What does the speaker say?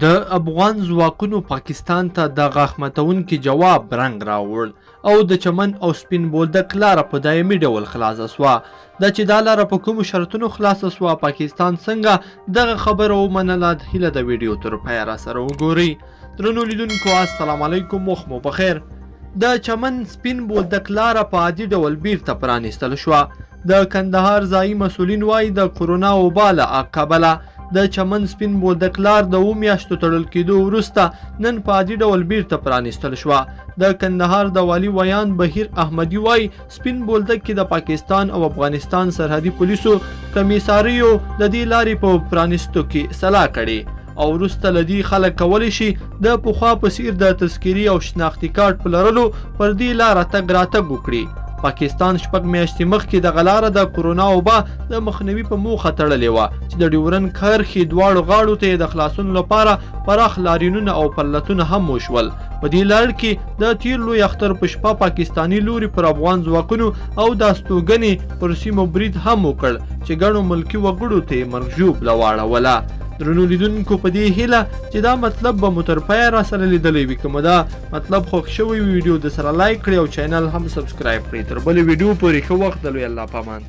د افغان ځواکونو پاکستان ته د غاښمتونکي جواب رنګ راوړ او د چمن او سپین بولدک لاره په دایمي ډول خلاصه سوه. دا چې دا لاره په کومو شرطونو خلاصه سوه، پاکستان څنګه دغه خبره ومنله، هیله د ویډیو تر پایه راسره وګورئ. درنو لیدونکو السلام علیکم، وخت مو بخیر. د چمن سپین بولدک لاره په عادي ډول بیرته پرانیستل شوه. د کندهار ځایي مسؤلین وایي د کرونا وبا له کبله د چمن سپین بولدک لار د 7 میاشتو تړل کېدو وروسته نن په عادي ډول بیرته پرانیستل شوه. د کندهار د والي ویان بهیر احمدي وایي سپین بولدک کې د پاکستان او افغانستان سرحدي پولیسو کمیساریو د دې لارې په پرانیستو کې سلا کړې او وروسته له دې خلک کولی شي د پخوا په څیر د تذکیري او شناختي کارت په لرلو پر دې لاره تګ راتګ وکړي. پاکستان 6 میاشتې مخکې دغه لاره د کرونا وبا د مخنیوي په موخه تړلې وه چې د ډیورنډ کرښې دواړو غاړو ته د خلاصون لپاره پراخ لاریونونه او پلتونه هم وشول. په دې لړ کې د تیر لوی اختر په شپه پاکستاني لوري پر افغان ځواکونو او د استوګنې پر سیمو برید هم وکړ چې ګڼو ملکي وګړو ته مرګ ژوبله واړوله. درنو لیدونکو په دې هیله چې دا مطلب به مو تر پایه راسره لیدلی وي. که مو دا مطلب خوښ شوی وي ویډیو د سره لایک کړئ او چینل هم سبسکرایب کړئ. تر بلې ویډیو پورې ښه وخت د لوی الله په امان.